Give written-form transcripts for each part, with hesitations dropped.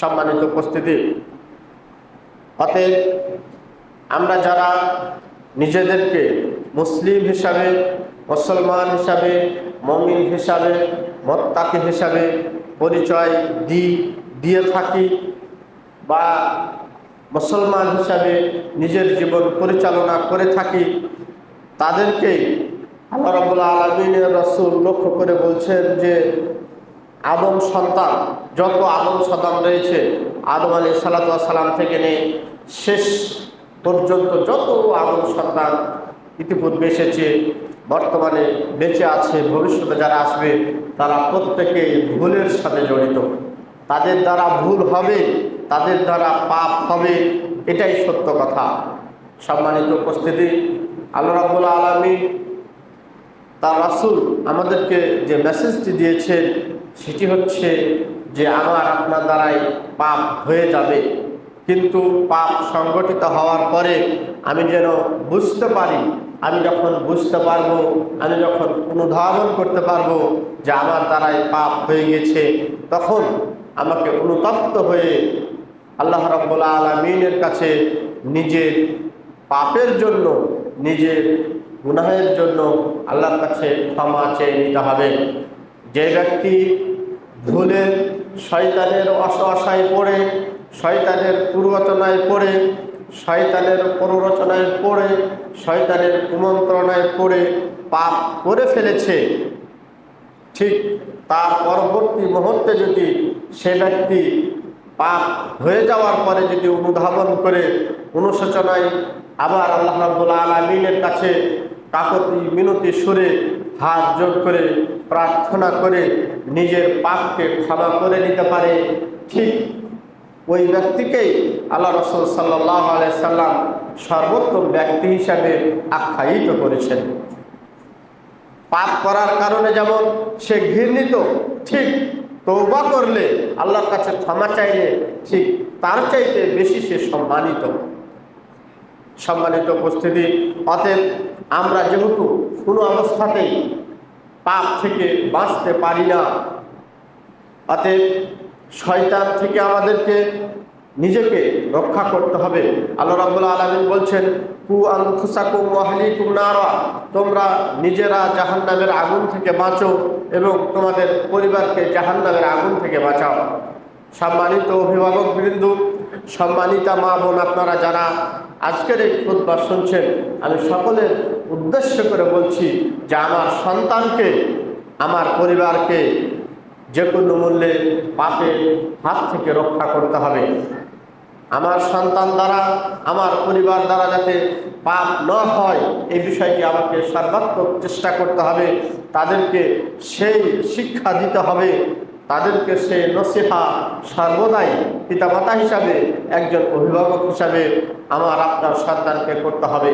সম্মানিত উপস্থিতি, অতএব আমরা যারা নিজেদেরকে মুসলিম হিসাবে, মুসলমান হিসাবে, মুমিন হিসাবে, মুত্তাকি হিসাবে পরিচয় দিয়ে থাকি বা মুসলমান হিসাবে নিজের জীবন পরিচালনা করে থাকি, তাদেরকে আল্লাহ রাব্বুল আলামিনের রাসূল লক্ষ্য করে বলছেন যে আদম সন্তান, যত আদম সন্তান রয়েছে, আদম আলাইহিস সালাতু ওয়াস সালাম থেকে নিয়ে শেষ পর্যন্ত যত আদম সন্তান ইতিপূর্বে এসেছে, বর্তমানে বেঁচে আছে, ভবিষ্যতে যারা আসবে, তারা প্রত্যেকেই ভুলের সাথে জড়িত। তাদের দ্বারা ভুল হবে, তাদের দ্বারা পাপ হবে, এটাই সত্য কথা। সম্মানিত উপস্থিতি, আল্লাহ রাব্বুল আলামিন তার রাসূল আমাদেরকে যে মেসেজটি দিয়েছেন সেটি হচ্ছে যে আমার আপনার দ্বারাই পাপ হয়ে যাবে, কিন্তু পাপ সংগঠিত হওয়ার পরে আমি যেন বুঝতে পারি, আমি যখন বুঝতে পারবো, আমি যখন অনুধাবন করতে পারবো যে আমার দ্বারাই পাপ হয়ে গেছে, তখন আমাকে অনুতপ্ত হয়ে আল্লাহ রাব্বুল আলামিনের কাছে নিজের পাপের জন্য, নিজের গুনাহের জন্য আল্লাহর কাছে ক্ষমা চেয়ে নিতে হবে। যে ব্যক্তি ভুলে শয়তানের অসহায় পড়ে, শয়তানের কুরচনায় পড়ে, শয়তানের প্ররোচনায় পড়ে, শয়তানের কুমন্ত্রণায় পড়ে পাপ করে ফেলেছে, ঠিক তার পরবর্তী মুহূর্তে যদি সে ব্যক্তি পাপ হয়ে যাওয়ার পরে যদি অনুধাবন করে অনুশোচনায় আবার আল্লাহ রাব্বুল আলামিনের কাছে কাকুতি মিনতি সুরে হাত জোড় করে প্রার্থনা করে নিজের পাপকে ক্ষমা করে নিতে পারে, ঠিক ওই ব্যক্তিকেই আল্লাহ রাসূল সাল্লাল্লাহু আলাইহি সাল্লাম সর্বোত্তম ব্যক্তি হিসাবে আখ্যায়িত করেছেন। পাপ করার কারণে যেমন সে ঘৃণিত, ঠিক তওবা করলে, আল্লাহর কাছে ক্ষমা চাইলে, ঠিক তার চাইতে বেশি সে সম্মানিত। সম্মানিত উপস্থিতি, অতএব আমরা যেহেতু কোনো অবস্থাতেই পাপ থেকে বাঁচতে পারি না, অতএব শয়তান থেকে আমাদেরকে নিজেকে রক্ষা করতে হবে। আল্লাহ রাব্বুল আলামিন বলছেন, কু আনফুসাকুম ওয়া আহলিকুম নারা, তোমরা নিজেরা জাহান্নামের আগুন থেকে বাঁচো এবং তোমাদের পরিবারকে জাহান্নামের আগুন থেকে বাঁচাও। সম্মানিত অভিভাবকবৃন্দ, সম্মানিতা মা বোন, আপনারা যারা আজকের এই খুতবা শুনছেন, আমি সকলের উদ্দেশ্য করে বলছি যে আমার সন্তানকে, আমার পরিবারকে যে কোনো মূল্যে পাপের হাত থেকে রক্ষা করতে হবে। আমার সন্তান দ্বারা, আমার পরিবার দ্বারা যাতে পাপ না হয়, এই বিষয়টি আমাকে সর্বাত্মক চেষ্টা করতে হবে। তাদেরকে সেই শিক্ষা দিতে হবে, তাদেরকে সে নসিহা সর্বদাই পিতামাতা হিসাবে, একজন অভিভাবক হিসাবে আমার আপনার সন্তানকে করতে হবে।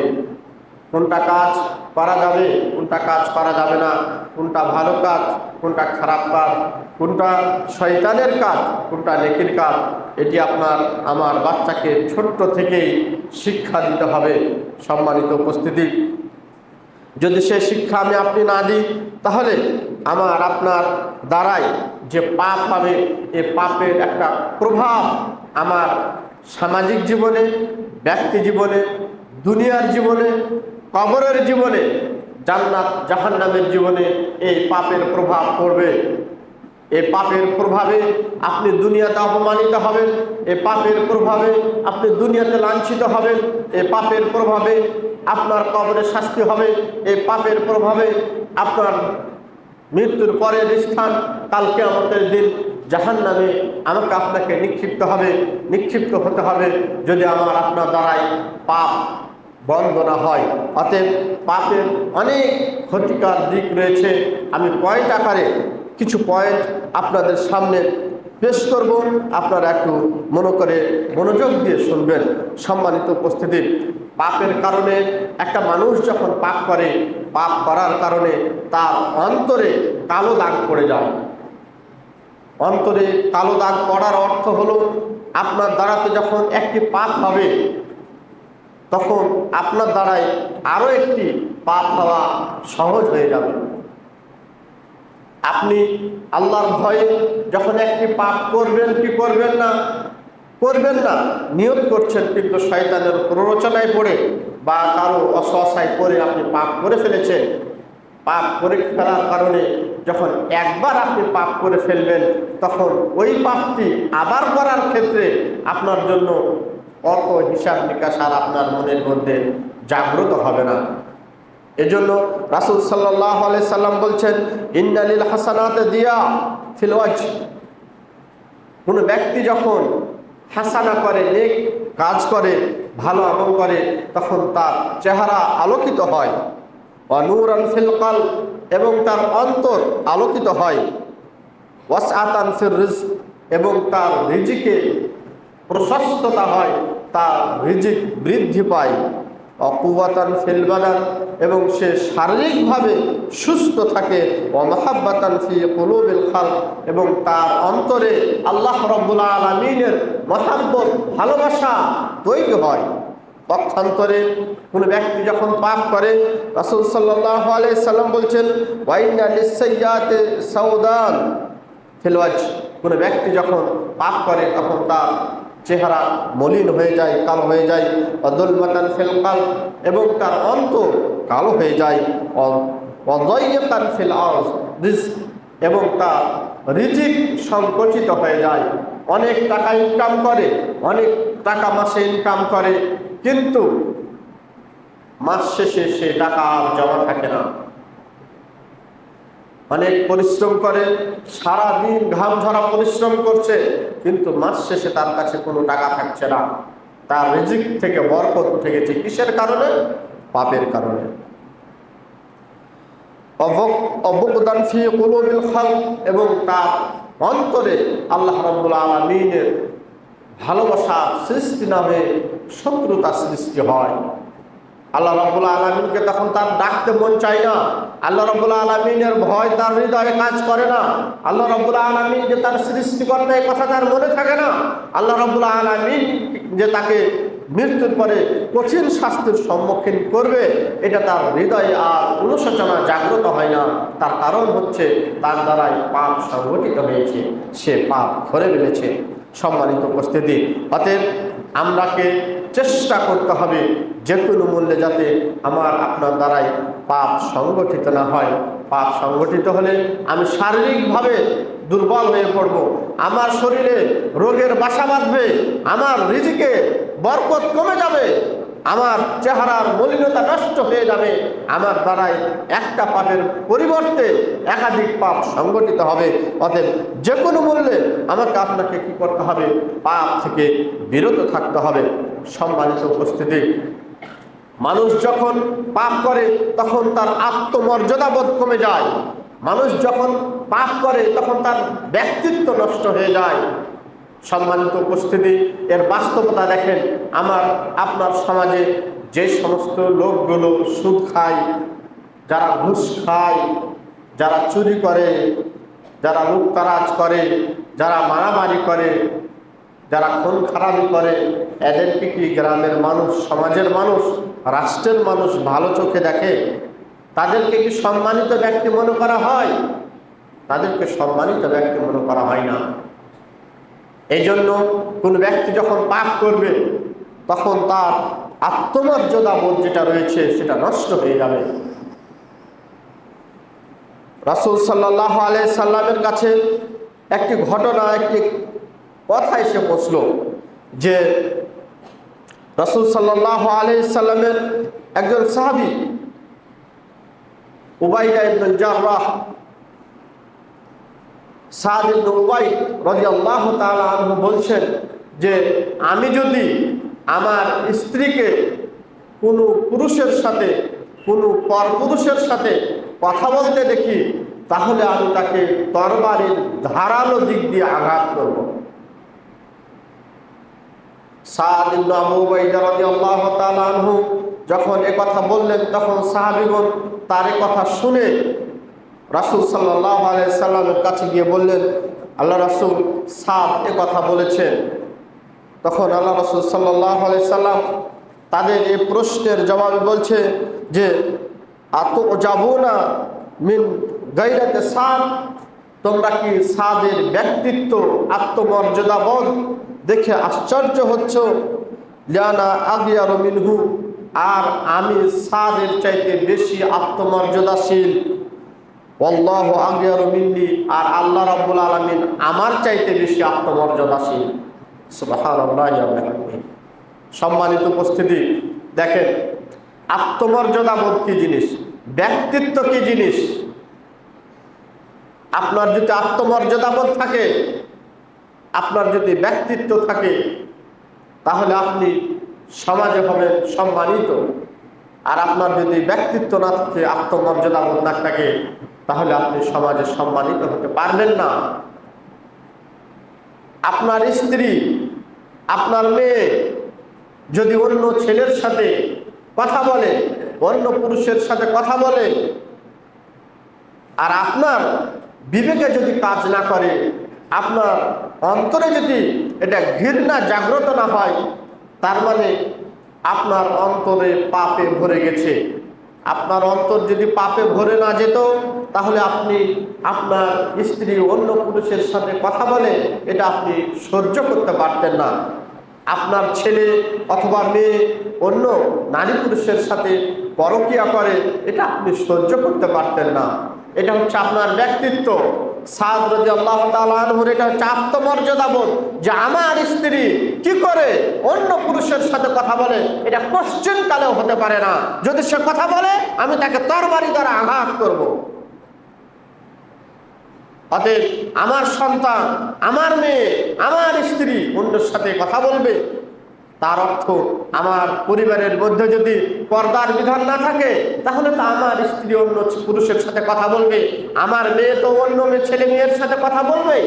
কোনটা কাজ করা যাবে, কোনটা কাজ করা যাবে না, কোনটা ভালো কাজ, কোনটা খারাপ কাজ, কোনটা শয়তানের কাজ, কোনটা নেকির কাজ, এটি আপনার আমার বাচ্চাকে ছোট্ট থেকেই শিক্ষা দিতে হবে। সম্মানিত উপস্থিতি, যদি সে শিক্ষা আমি আপনি না দিই, তাহলে আমার আপনার দ্বারাই যে পাপ হবে, এই পাপের একটা প্রভাব আমার সামাজিক জীবনে, ব্যক্তি জীবনে, দুনিয়ার জীবনে, কবরের জীবনে, জান্নাত জাহান্নামের জীবনে এই পাপের প্রভাব পড়বে। এই পাপের প্রভাবে আপনি দুনিয়াতে অপমানিত হবেন, এই পাপের প্রভাবে আপনি দুনিয়াতে লাঞ্ছিত হবেন, এই পাপের প্রভাবে আপনার কবরে শাস্তি হবে, এই পাপের প্রভাবে আপনার মৃত্যুর পরের স্থান কাল কিয়ামতের দিন জাহান্নামে আমাকে আপনাকে নিক্ষিপ্ত হতে হবে, যদি আমার আপনার দ্বারাই পাপ বন্ধ না হয়। অতএব পাপের অনেক ক্ষতিকর দিক রয়েছে। আমি পয়েন্ট আকারে কিছু পয়েন্ট আপনাদের সামনে পেশ করব, আপনারা একটু মনোযোগ দিয়ে শুনবেন। সম্মানিত উপস্থিতি, পাপের কারণে একটা মানুষ যখন পাপ করে, পাপ করার কারণে তার অন্তরে কালো দাগ পড়ে যায়। অন্তরে কালো দাগ পড়ার অর্থ হলো আপনার দ্বারাতে যখন একটি পাপ হবে, তখন আপনার দ্বারাই আরো একটি পাপ হওয়া সহজ হয়ে যাবে। আপনি আল্লাহর ভয়ে যখন একটি পাপ করবেন কি করবেন না, নিয়ত করছেন, কিন্তু শয়তানের প্ররোচনায় পড়ে বা কারো অসহায় পড়ে আপনি পাপ করে ফেলেছেন। পাপ করে ফেলার কারণে যখন একবার আপনি পাপ করে ফেলবেন, তখন ওই পাপটি আবার করার ক্ষেত্রে আপনার জন্য অত হিসাব নিকাশ আর আপনার মনের মধ্যে জাগ্রত হবে না। এজন্য রাসূল সাল্লাল্লাহু আলাইহি সাল্লাম বলছেন, ইন্না লিল হাসানাতি দিয়া ফিল ওয়াজহ। কোন ব্যক্তি যখন হাসানা করে, নেক কাজ করে, ভালো আমল করে, তখন তার চেহারা আলোকিত হয়। ওয়া নূরান ফিল কলব, এবং তার অন্তর আলোকিত হয়। ওয়াসআতান ফির রিজক, এবং তার রিজিকে প্রশস্ততা হয়, তার রিজিক বৃদ্ধি পায়। অকুওয়াতান ফিল বাদান, এবং সে শারীরিকভাবে সুস্থ থাকে। ওয়া মাহাব্বাতান ফি কুলুবিল খালক, এবং তার অন্তরে আল্লাহ রাব্বুল আলামিনের মহাব্বত, ভালোবাসা তৈরি হয়। পক্ষান্তরে কোনো ব্যক্তি যখন পাপ করে, রাসূল সাল্লাল্লাহু আলাইহি সাল্লাম বলছেন, ওয়া ইন্না লিস-সাইয়্যাতি সাওদান ফিল ওয়াজহ। কোনো ব্যক্তি যখন পাপ করে তখন তার চেহারা মলিন হয়ে যায়, কালো হয়ে যায়। অদুলমাতান ফিল কলব, এবং তার অন্তর কালো হয়ে যায়। অযয়্যাকান ফিল রিজক, এবং তার রিজিক সংকুচিত হয়ে যায়। অনেক টাকা ইনকাম করে, অনেক টাকা মাসে ইনকাম করে, কিন্তু মাস শেষে সে টাকা আর জমা থাকে না। অনেক পরিশ্রম করে, সারাদিন ঘাম ঝরা পরিশ্রম করছে, কিন্তু মাস শেষে তার কাছে কোনো টাকা থাকছে না। তার রিজিক থেকে বরকত উঠে গেছে। কিসের কারণে? পাপের কারণে। অবগদান ফি কুলুবিল খালক, এবং তার অন্তরে আল্লাহ রাব্বুল আলামিনের ভালোবাসার সৃষ্টি নামে শত্রুতা সৃষ্টি হয়। আল্লাহ রাব্বুল আলামিনকে তখন তার ডাকতে মন চায় না। আল্লাহ রাব্বুল আলামিনের ভয় তার হৃদয়ে কাজ করে না। আল্লাহ রাব্বুল আলামিন যে তার সৃষ্টিকর্তা, এই কথা তার মনে থাকে না। আল্লাহ রাব্বুল আলামিন যে তাকে মৃত্যুর পরে কঠিন শাস্তির সম্মুখীন করবে, এটা তার হৃদয়ে আর অনুশোচনা জাগ্রত হয় না। তার কারণ হচ্ছে তার দ্বারাই পাপ সংগঠিত হয়েছে, সে পাপ করে ফেলেছে। সম্মানিত উপস্থিতি, অতএব আমরাকে চেষ্টা করতে হবে যে কোনো মূল্যে যাতে আমার আপনার দ্বারাই পাপ সংগঠিত না হয়। পাপ সংগঠিত হলে আমি শারীরিকভাবে দুর্বল হয়ে পড়ব, আমার শরীরে রোগের বাসা বাঁধবে, আমার রিজিকে বরকত কমে যাবে, আমার চেহারার মলিনতা নষ্ট হয়ে যাবে। আমার দ্বারাই একটা পাপের পরিবর্তে একাধিক পাপ সংগঠিত হবে। অতএব যে কোনো মূল্যে আমাকে আপনাকে কি করতে হবে? পাপ থেকে বিরত থাকতে হবে। সম্মানিত উপস্থিতি, মানুষ যখন পাপ করে তখন তার আত্মমর্যাদা বোধ কমে যায়। মানুষ যখন পাপ করে তখন তার ব্যক্তিত্ব নষ্ট হয়ে যায়। সম্মানিত উপস্থিতি, এর বাস্তবতা দেখেন। আমার আপনার সমাজে যে সমস্ত লোকগুলো সুদ খায়, যারা ঘুষ খায়, যারা চুরি করে, যারা লুটতরাজ করে, যারা মারামারি করে, যারা খুন খারাপি করে, এদেরকে কি গ্রামের মানুষ, সমাজের মানুষ, রাষ্ট্রের মানুষ ভালো চোখে দেখে? তাদেরকে কি সম্মানিত ব্যক্তি মনে করা হয়? তাদেরকে সম্মানিত ব্যক্তি মনে করা হয় না। এই জন্য কোন ব্যক্তি যখন পাপ করবে তখন তার আত্মমর্যাদা বোধ যেটা রয়েছে সেটা নষ্ট হয়ে যাবে। রাসূল সাল্লাল্লাহু আলাইহি সাল্লামের কাছে একটি ঘটনা, একটি কথা এসে পৌঁছল যে রাসূল সাল্লাল্লাহু আলাইহি সাল্লামের একজন সাহাবী উবাইদা ইবনে জাররাহ, সাদ ইবনে উবাইদ রাদিয়াল্লাহু তাআলা আনহু বলছেন যে আমি যদি আমার স্ত্রীকে কোনো পুরুষের সাথে, কোনো পরপুরুষের সাথে কথা বলতে দেখি, তাহলে আমি তাকে তরবারির ধারালো দিক দিয়ে আঘাত করব। সাদ ইবনে আবু উবাইদা রাদিয়াল্লাহু তাআলা আনহু যখন কথা বললেন, তখন সাহাবীগণ তার কথা শুনে রাসূল সাল্লাল্লাহু আলাইহি সাল্লামের কাছে গিয়ে বললেন, আল্লাহ রাসূল, সাদ কথা বলেছেন। তখন আল্লাহ রাসূল সাল্লাল্লাহু আলাইহি সাল্লাম তাদের এই প্রশ্নের জবাবে বলছে যে আতুজাবুনা মিন গায়রাতে সাদ, তোমরা কি সাদের ব্যক্তিত্ব আত্মমর্যাদাবোধ দেখে আশ্চর্য হচ্ছ? লিয়ানা আগিয়ারু মিনহু, আর আমি সাদের চাইতে বেশি আত্মমর্যাদাশীল। আল্লাহু আগিয়ারু মিন্নি, আর আল্লাহ রাব্বুল আলামিন আমার চাইতে বেশি আত্মমর্যাদাশীল। সুবহানাল্লাহ। সম্মানিত উপস্থিতি, দেখেন আত্মমর্যাদাবোধ কি জিনিস, ব্যক্তিত্ব কি জিনিস। আপনার যদি আত্মমর্যাদাবোধ থাকে, আপনার যদি ব্যক্তিত্ব থাকে, তাহলে আপনি সমাজে হবেন সম্মানিত। আর আপনার যদি ব্যক্তিত্ব না থাকে, আত্মমর্যাদাবোধ না থাকে, তাহলে আপনি সমাজে সম্মানিত হতে পারবেন না। আপনার স্ত্রী, আপনার মেয়ে যদি অন্য ছেলের সাথে কথা বলে, অন্য পুরুষের সাথে কথা বলে, আর আপনার বিবেকে যদি কাজ না করে, আপনার অন্তরে যদি এটা ঘৃণা জাগ্রত না হয়, তার মানে আপনার অন্তরে পাপে ভরে গেছে। আপনার অন্তর যদি পাপে ভরে না যেত, তাহলে আপনি আপনার স্ত্রী অন্য পুরুষের সাথে কথা বলে এটা আপনি সহ্য করতে পারতেন না। আপনার ছেলে অথবা মেয়ে অন্য নারী পুরুষের সাথে পরকীয়া করে, এটা আপনি সহ্য করতে পারতেন না। এটা হচ্ছে আপনার ব্যক্তিত্ব। সাদ রাদিয়াল্লাহু তাআলা আনহুর এটা হচ্ছে আত্মমর্যাদাবোধ, যে আমার স্ত্রী কি করে অন্য পুরুষের সাথে কথা বলে, এটা কোশ্চেন কালেও হতে পারে না। যদি সে কথা বলে, আমি তাকে তরবারি দ্বারা আঘাত করব। অতএব আমার সন্তান, আমার মেয়ে, আমার স্ত্রী অন্যের সাথে কথা বলবে, তার অর্থ আমার পরিবারের মধ্যে যদি পর্দার বিধান না থাকে, তাহলে তো আমার স্ত্রী অন্য পুরুষের সাথে কথা বলবে, আমার মেয়ে তো অন্য ছেলে মেয়ের সাথে কথা বলবে।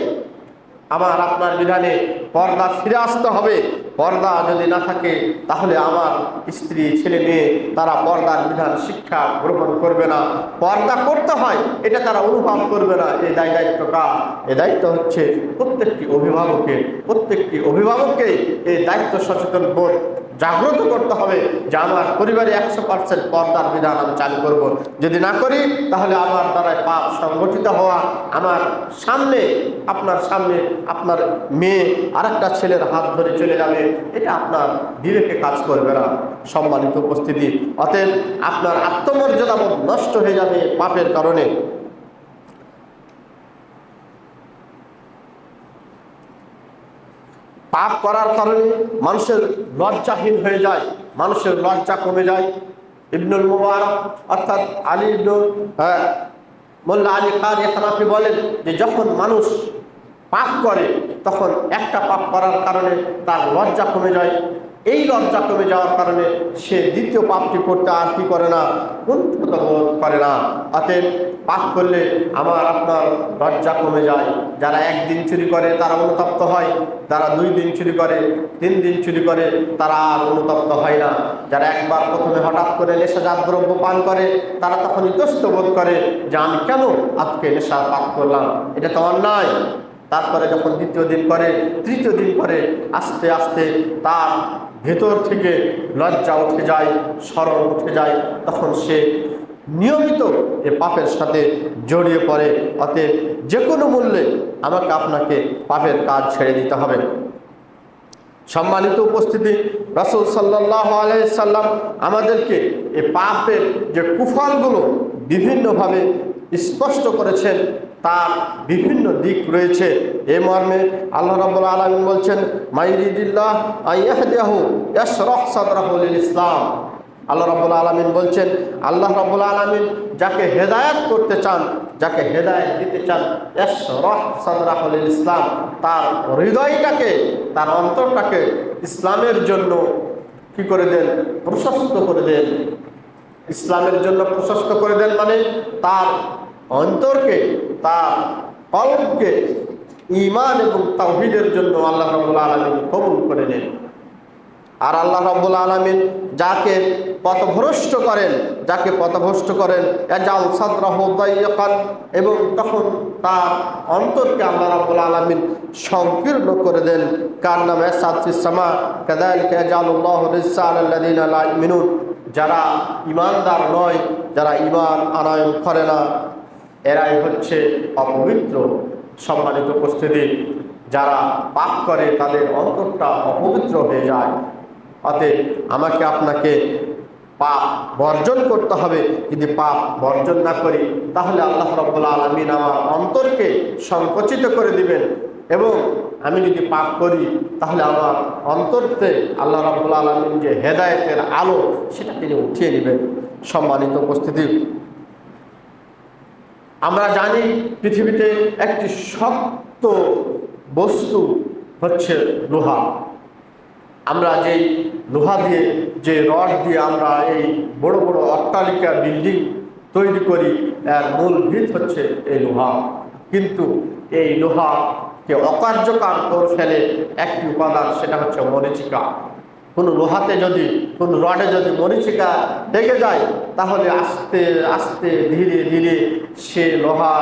আমার আপনার বিধানে পর্দা ফিরে আসতে হবে। পর্দা যদি না থাকে, তাহলে আমার স্ত্রী ছেলে মেয়ে তারা পর্দার বিধান শিক্ষা গ্রহণ করবে না। পর্দা করতে হয় এটা তারা অনুভব করবে না। এই দায়িত্ব কার? এই দায়িত্ব হচ্ছে প্রত্যেকটি অভিভাবকের। প্রত্যেকটি অভিভাবককে এই দায়িত্ব সচেতন বোধ জাগ্রত করতে হবে যে আমার পরিবারে 100% পর্দার বিধান আমি চালু করব। যদি না করি, তাহলে আমার দ্বারা পাপ সংগঠিত হওয়া, আমার সামনে আপনার সামনে আপনার মেয়ে আরেকটা ছেলের হাত ধরে চলে যাবে, এটা আপনার বিবেকে কাজ করবে না। সম্মানিত উপস্থিতি, অতএব আপনার আত্মমর্যাদাবোধ নষ্ট হয়ে যাবে পাপের কারণে। পাপ করার কারণে মানুষের লজ্জাহীন হয়ে যায়, মানুষের লজ্জা কমে যায়। ইবনুল মুবারক অর্থাৎ আলী ইবনুল মোল্লা আলী কারি হানাফি বলেন যে যখন মানুষ পাপ করে, তখন একটা পাপ করার কারণে তার লজ্জা কমে যায়। এই লজ্জা কমে যাওয়ার কারণে সে দ্বিতীয় পাপটি করতে আর কি করে না, কুণ্ঠিত বোধ করে না। অতএব পাপ করলে আমার আপনার লজ্জা কমে যায়। যারা একদিন চুরি করে তারা অনুতপ্ত হয়, যারা 2 দিন চুরি করে, 3 দিন চুরি করে, তারা আর অনুতপ্ত হয় না। যারা একবার প্রথমে হঠাৎ করে নেশাজাত দ্রব্য পান করে, তারা তখন ইতস্ত বোধ করে যে আমি কেন আজকে নেশা পান করলাম, এটা তো অন্যায়। তারপরে যখন দ্বিতীয় দিন করে, তৃতীয় দিন করে, আস্তে আস্তে তার ভেতর থেকে লজ্জা উঠে যায়, শরম উঠে যায়, তখন সে নিয়মিত এ পাপের সাথে জড়িয়ে পড়ে। অতএব যে কোনো মূল্যে আমাকে আপনাকে পাপের কাজ ছেড়ে দিতে হবে। সম্মানিত উপস্থিতি, রাসূল সাল্লাল্লাহু আলাইহি সাল্লাম আমাদেরকে এই পাপের যে কুফলগুলো বিভিন্নভাবে স্পষ্ট করেছেন, তার বিভিন্ন দিক রয়েছে। এই মর্মে আল্লাহ রাব্বুল আলামিন বলছেন, মাইরিদিল্লাহ আইয়াহদিহু ইয়াশরাহ সাদরাহু লিল ইসলাম। আল্লাহ রাব্বুল আলামিন বলছেন, আল্লাহ রাব্বুল আলামিন যাকে হেদায়েত করতে চান, যাকে হেদায়েত দিতে চান, ইয়াশরাহ সাদরাহু লিল ইসলাম, তার হৃদয়টাকে, তার অন্তরটাকে ইসলামের জন্য কি করে দেন? প্রশস্ত করে দেন। ইসলামের জন্য প্রশস্ত করে দেন মানে তার অন্তরকে, তার কলবকে ঈমান এবং তাওহীদের জন্য আল্লাহ রাব্বুল আলামিন কবুল করে নেন। আর আল্লাহ রাব্বুল আলামিন যাকে পথভ্রষ্ট করেন, যাকে পথভ্রষ্ট করেন, ইয়াজাল সাদরাহু দাইয়াকান, এবং তখন তার অন্তরকে আল্লাহ রাব্বুল আলামিন সংকীর্ণ করে দেন। কান্নামা ইয়াসাদ ফিস সামা কাযালিকা ইয়াজালুল্লাহু রিজসা আলাল্লাযিনা লা ইউমিনুন। যারা ঈমানদার নয়, যারা ঈমান আনয়ন করে না, এরাই হচ্ছে অপবিত্র। সম্মানিত উপস্থিতি, যারা পাপ করে তাদের অন্তরটা অপবিত্র হয়ে যায়। অতএব আমাকে আপনাকে পাপ বর্জন করতে হবে। যদি পাপ বর্জন না করি তাহলে আল্লাহ রাব্বুল আলামিন আমার অন্তরকে সংকুচিত করে দিবেন, এবং আমি যদি পাপ করি তাহলে আমার অন্তরতে আল্লাহ রাব্বুল আলামিন যে হেদায়েতের আলো সেটা তিনি উঠিয়ে নেবেন। সম্মানিত উপস্থিতি, আমরা জানি পৃথিবীতে একটি শক্ত বস্তু হচ্ছে লোহা। আমরা যেই লোহা দিয়ে, যে রড দিয়ে আমরা এই বড় বড় অট্টালিকা বিল্ডিং তৈরি করি, এর মূল ভিত হচ্ছে এই লোহা। কিন্তু এই লোহাকে অকার্যকর করে ফেলে একটি উপাদান, সেটা হচ্ছে মরীচিকা। কোনো লোহাতে যদি, কোনো রডে যদি মরীচিকা লেগে যায় তাহলে আস্তে আস্তে ধীরে ধীরে সে লোহা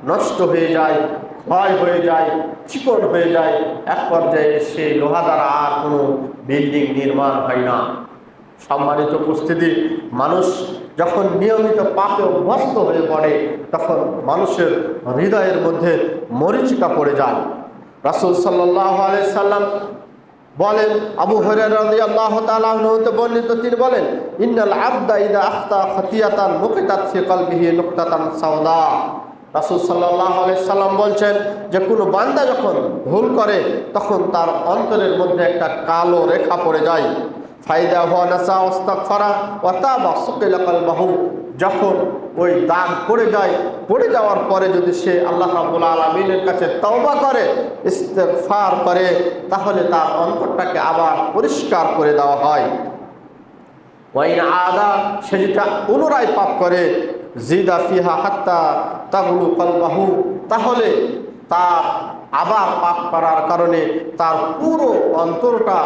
নষ্ট হয়ে যায়, ক্ষয় হয়ে যায়, চিকন হয়ে যায়। এক পর্যায়ে সেই লোহা দ্বারা আর কোনো বিল্ডিং নির্মাণ হয় না। সম্মানিত উপস্থিতি, মানুষ যখন নিয়মিত পাপে অভ্যস্ত হয়ে পড়ে তখন মানুষের হৃদয়ের মধ্যে মরীচিকা পড়ে যায়। রাসূল সাল্লাল্লাহু আলাইহি সাল্লাম বলেন, আবু হুরায়রা রাদিয়াল্লাহু তাআলা আনহু হতে বর্ণিত, তিনি বলেন, ইন্নাল আবদা ইযা আখতা খাতিয়াতান মুকিতাত ফি কলবিহি নুকতাতান সাওদা। রাসূল সাল্লাল্লাহু আলাইহি সাল্লাম বলছেন যে কোনো বান্দা যখন ভুল করে তখন তার অন্তরের মধ্যে একটা কালো রেখা পড়ে যায়। ফাইদা হুয়া নাসা ওয়াস্তাগফারা ওয়া তাবা সুকিলা কলবাহু। যখন ওই দাগ পড়ে যায়, পড়ে যাওয়ার পরে যদি সে আল্লাহ রাব্বুল আলামিনের কাছে তওবা করে, ইস্তেগফার করে, তাহলে তার অন্তরটাকে আবার পরিষ্কার করে দেওয়া হয়। ওয়াইন আদা, সে যদি পুনরায় পাপ করে, জিদা ফিহা হাত্তা তাগলু কলবাহু, তাহলে তার আবার পাপ করার কারণে তার পুরো অন্তরটা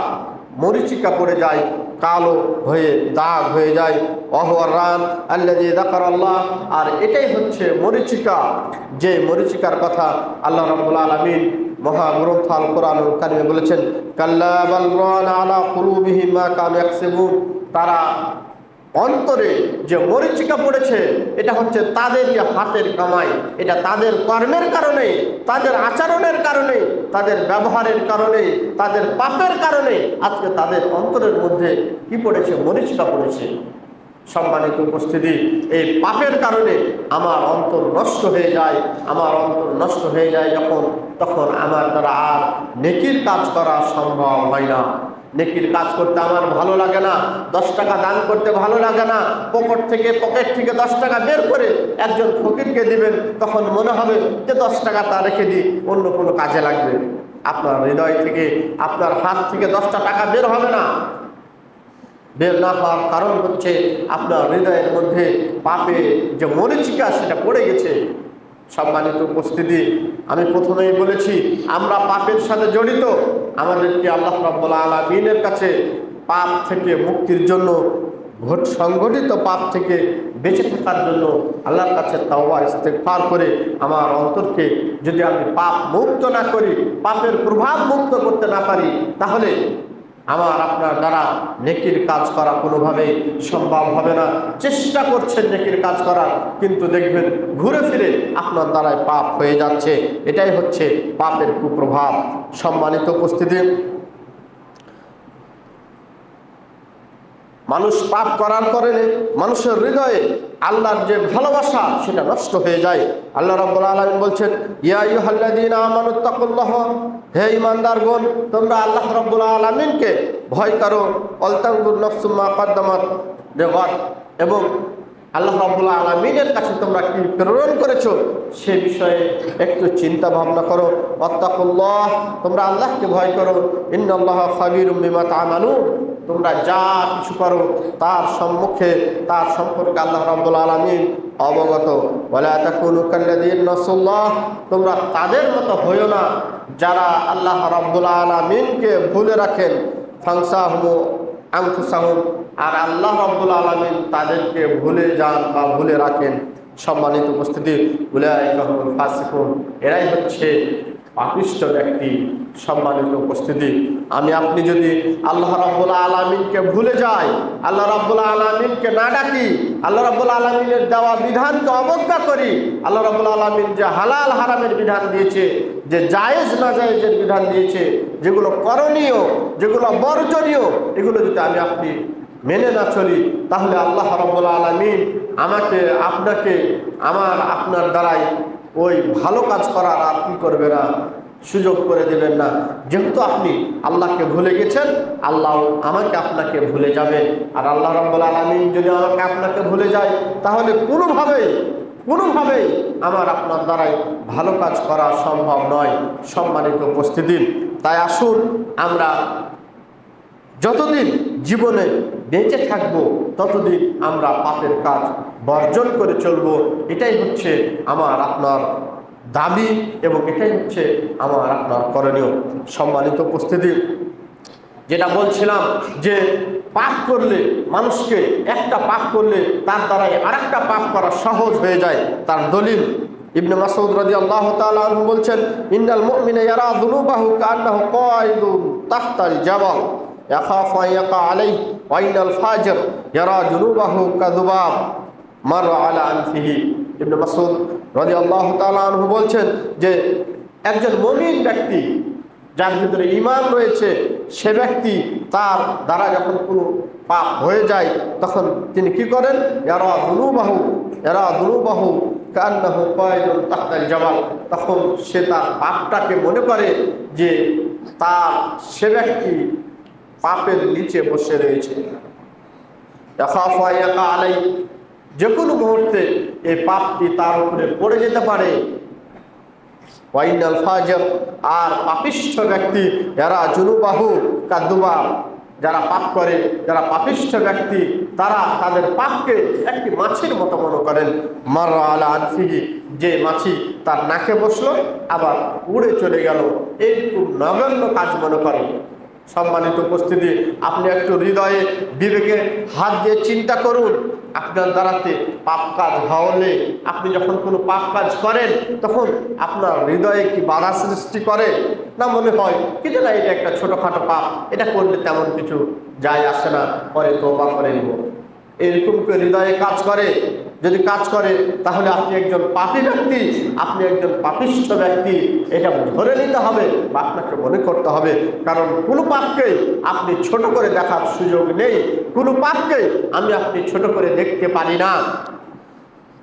মরীচিকা পড়ে যায়, কালো হয়ে দাগ হয়ে যায়। ওয়াহুয়া রান আল্লাযী যাকারাল্লাহ, আর এটাই হচ্ছে মরীচিকা, যে মরীচিকার কথা আল্লাহ রাব্বুল আলামিন মহাগ্রন্থ আল কোরআনুল কারীমে বলেছেন, কাল্লা বাল রানা আলা কুলুবিহিম মা কানু ইয়াকসিবুন। তারা অন্তরে যে মরীচিকা পড়েছে এটা হচ্ছে তাদেরই হাতের কামাই, এটা তাদের কর্মের কারণে, তাদের আচরণের কারণে, তাদের ব্যবহারের কারণে, তাদের পাপের কারণে আজকে তাদের অন্তরের মধ্যে কি পড়েছে? মরীচিকা পড়েছে। সম্মানিত উপস্থিতি, এই পাপের কারণে আমার অন্তর নষ্ট হয়ে যায়। আমার অন্তর নষ্ট হয়ে যায় যখন, তখন আমার দ্বারা আর নেকির কাজ করা সম্ভব হয় না। নেকির কাজ করতে আমার ভালো লাগে না, 10 টাকা দান করতে ভালো লাগে না। পকেট থেকে 10 টাকা বের করে একজন ফকিরকে দিবেন, তখন মনে হবে যে 10 টাকা তা রেখে দিই, অন্য কোনো কাজে লাগবে। আপনার হৃদয় থেকে, আপনার হাত থেকে 10টা টাকা বের হবে না। বের না হওয়ার কারণ হচ্ছে আপনার হৃদয়ের মধ্যে পাপে যে মরীচিকা সেটা পড়ে গেছে। সম্মানিত উপস্থিতি, আমি প্রথমেই বলেছি আমরা পাপের সাথে জড়িত। আমাদেরকে আল্লাহ রাব্বুল আলামিনের কাছে পাপ থেকে মুক্তির জন্য, সংগঠিত পাপ থেকে বেঁচে থাকার জন্য আল্লাহর কাছে তাওবা ইস্তেগফার করে আমার অন্তরকে যদি আমি পাপ মুক্ত না করি, পাপের প্রভাব মুক্ত করতে না পারি, তাহলে আমার আপনার দ্বারা নেকির কাজ করা কোনোভাবেই সম্ভব হবে না। চেষ্টা করছেন নেকির কাজ করার, কিন্তু দেখবেন ঘুরে ফিরে আপনার দ্বারাই পাপ হয়ে যাচ্ছে। এটাই হচ্ছে পাপের কুপ্রভাব। সম্মানিত উপস্থিতি, মানুষ পাপ করার কারণে মানুষের হৃদয়ে আল্লাহর যে ভালোবাসা সেটা নষ্ট হয়ে যায়। আল্লাহ রাব্বুল আলামিন বলছেন, ইয়া আইয়ুহাল্লাযীনা আমানুত্তাকুল্লাহ, হে ঈমানদারগণ তোমরা আল্লাহ রাব্বুল আলামিনকে ভয় করো। ওয়ালতানজুর নাফসুম মা কদ্দামাত লিগাদ, এবং আল্লাহ রাব্বুল আলামিনের কাছে তোমরা কি প্রেরণ করেছো সে বিষয়ে একটু চিন্তা ভাবনা করো। ওয়াত্তাকুল্লাহ, তোমরা আল্লাহকে ভয় করো। ইন্নাল্লাহা খাবীরুম বিমা তা'মালুন, তোমরা যা কিছু করো তার সম্মুখে, তার সম্পর্কে আল্লাহ রাব্বুল আলামিন অবগত। ওয়ালা তাকুনু কাল্লাযীনা নাসুল্লাহ, তোমরা তাদের মতো হইও না যারা আল্লাহ রাব্বুল আলামিনকে ভুলে রাখেন। ফানসাহুম আনফুসাহুম, আর আল্লাহ রাব্বুল আলামিন তাদেরকে ভুলে যান বা ভুলে রাখেন। সম্মানিত উপস্থিতি, উলাইকা হুমুল ফাসিকুন, এরাই হচ্ছে পাপিষ্ঠ ব্যক্তি। সম্মানিত উপস্থিতি, আমি আপনি যদি আল্লাহ রাব্বুল আলামিনকে ভুলে যাই, আল্লাহ রাব্বুল আলামিনকে না ডাকি, আল্লাহ রাব্বুল আলামিনের দেওয়া বিধানকে অবজ্ঞা করি, আল্লাহ রাব্বুল আলামিন যে হালাল হারামের বিধান দিয়েছে, যে জায়েজ না জায়েজের বিধান দিয়েছে, যেগুলো করণীয়, যেগুলো বর্জনীয়, এগুলো যদি আমি আপনি মেনে না চলি, তাহলে আল্লাহ রাব্বুল আলামিন আমাকে আপনাকে আমার আপনার দ্বারাই ওই ভালো কাজ করার আর কি করবে না, সুযোগ করে দেবেন না। যেহেতু আপনি আল্লাহকে ভুলে গেছেন, আল্লাহ আমাকে আপনাকে ভুলে যাবেন। আর আল্লাহ রাব্বুল আলামিন যদি আমাকে আপনাকে ভুলে যায়, তাহলে কোনোভাবেই আমার আপনার দ্বারাই ভালো কাজ করা সম্ভব নয়। সম্মানিত উপস্থিতি, তাই আসুন আমরা যতদিন জীবনে বেঁচে থাকবো ততদিন আমরা পাপের কাজ বর্জন করে চলবো। এটাই হচ্ছে আমার আপনার দাবি এবং এটাই হচ্ছে আমার আপনার করণীয়। সম্মানিত উপস্থিতি, যেটা বলছিলাম যে পাপ করলে মানুষকে একটা পাপ করলে তার দ্বারাই আরেকটা পাপ করা সহজ হয়ে যায়। তার দলিল ইবনে মাসউদ রাদিয়াল্লাহু তাআলা আনহু বলছেন, ইন্নাল মুমিনা ইয়ারা যুনুবাহু কান্নাহু কায়িদুন তাহতাল জাবাল ইয়াখাফু আন ইয়াকা আলাইহি ওয়া ইন্নাল ফাজির ইয়ারা যুনুবাহু কাযুবাব মার আলা আনফিহি। ইবনে মাসউদ রাদিয়াল্লাহু তাআলা আনহু বলছেন যে একজন মুমিন ব্যক্তি যার ভিতরে ঈমান রয়েছে, সে ব্যক্তি তার দ্বারা যখন কোনো পাপ হয়ে যায় তখন তিনি কি করেন, ইয়ারা যুনুবাহু কান্নাহু কায়িদুন তাহতাল জাবাল, তখন সে তার পাপটাকে মনে করে যে সে ব্যক্তি পাপের নিচে বসে রয়েছে। ইয়াখাফু আন ইয়াকা আলাইহি, যে কোনো মুহূর্তে এই পাপটি তার উপরে পড়ে যেতে পারে। ওয়াইনাল ফাজির, আর পাপিষ্ঠ ব্যক্তি যারা যুনুবাহু কাযুবাব, যারা পাপ করে, যারা পাপিষ্ঠ ব্যক্তি, তারা তাদের পাপকে একটি মাছির মতো মনে করেন। মাররা আলা আনফিহি, যে মাছি তার নাকে বসলো আবার উড়ে চলে গেল, এইরকম নগণ্য কাজ মনে করে। সম্মানিত উপস্থিতি, আপনি একটু হৃদয়ে বিবেকে হাত দিয়ে চিন্তা করুন, আপনার দ্বারাতে পাপ কাজ হলে, আপনি যখন কোনো পাপ কাজ করেন তখন আপনার হৃদয়ে কি বাধা সৃষ্টি করে না? মনে হয় কিন্তু না, এটা একটা ছোটোখাটো পাপ, এটা করলে তেমন কিছু যায় আসে না, পরে তওবা করে নিব, এরকম করে হৃদয়ে কাজ করে। যদি কাজ করে তাহলে আপনি একজন পাপী ব্যক্তি, আপনি একজন পাপিষ্ঠ ব্যক্তি, এটা ধরে নিতে হবে বা আপনাকে মনে করতে হবে। কারণ কোনো পাপকে আপনি ছোট করে দেখার সুযোগ নেই, কোনো পাপকে আপনি ছোট করে দেখতে পারি না।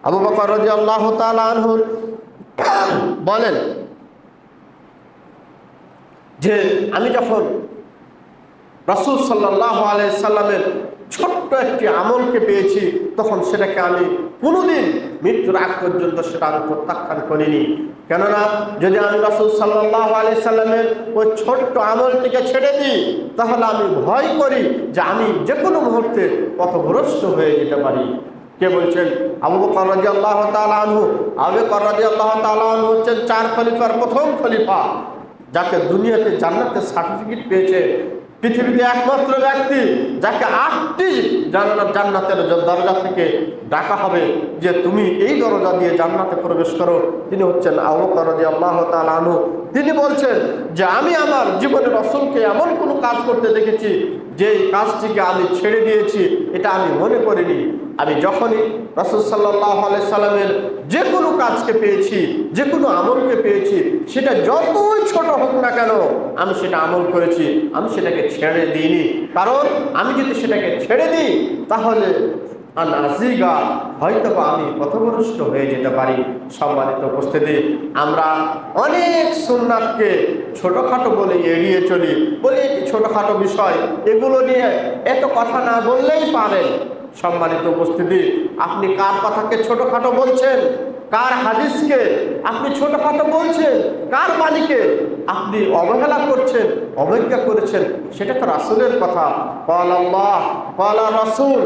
আবু বকর রাদিয়াল্লাহু তাআলা আনহু বলেন যে আমি যখন রাসূল সাল্লাল্লাহু আলাইহি সাল্লামের ছোট্ট একটি আমলকে পেয়েছি, তখন সেটাকে আমি কোনোদিন মৃত্যুর আগ পর্যন্ত সেটা আমি প্রত্যাখ্যান করিনি। কেননা যদি আমি রাসূল সাল্লাল্লাহু আলাইহি সাল্লামের ওই ছোট্ট আমলটিকে ছেড়ে দিই, তাহলে আমি ভয় করি যে আমি যে কোনো মুহূর্তে পথভ্রষ্ট হয়ে যেতে পারি। কে বলছেন? আবু বকর রাদিয়াল্লাহু তাআলা আনহু। আবু বকর রাদিয়াল্লাহু তাআলা আনহু হচ্ছেন 4 খলিফার প্রথম খলিফা, যাকে দুনিয়াতে জান্নাতের সার্টিফিকেট পেয়েছে, পৃথিবীতে একমাত্র ব্যক্তি যাকে 8টি জান্নাতের দরজা থেকে ডাকা হবে যে তুমি এই দরজা দিয়ে জান্নাতে প্রবেশ করো, তিনি হচ্ছেন আবু বকর রাদিয়াল্লাহু তাআলা আনহু। তিনি বলছেন যে আমি আমার জীবনে রাসূলকে এমন কোনো কাজ করতে দেখেছি যে কাজটিকে আমি ছেড়ে দিয়েছি, এটা আমি মনে করিনি। আমি যখনই রাসূল সাল্লাল্লাহু আলাইহি সাল্লামের যে কোনো কাজকে পেয়েছি, যে কোনো আমলকে পেয়েছি, সেটা যতই ছোট হোক না কেন, আমি সেটা আমল করেছি, আমি সেটাকে ছেড়ে দিইনি। কারণ আমি যদি সেটাকে ছেড়ে দিই তাহলে হয়তো আমি পথভ্রষ্ট হয়ে যেতে পারি। সম্মানিত উপস্থিতি, আমরা অনেক সুন্নাতকে ছোটখাটো বলে এড়িয়ে চলি, বলি এটি ছোটখাটো বিষয়, এগুলো নিয়ে এত কথা না বললেই পারেন। সম্মানিত উপস্থিতি, আপনি কার কথাকে ছোটখাটো বলছেন? কার হাদিসকে আপনি ছোটখাটো বলছেন? কার বাণীকে আপনি অবহেলা করছেন, অবজ্ঞা করেছেন? সেটা তো রাসূলের কথা, ক্বালা আল্লাহ ক্বালা রাসূল।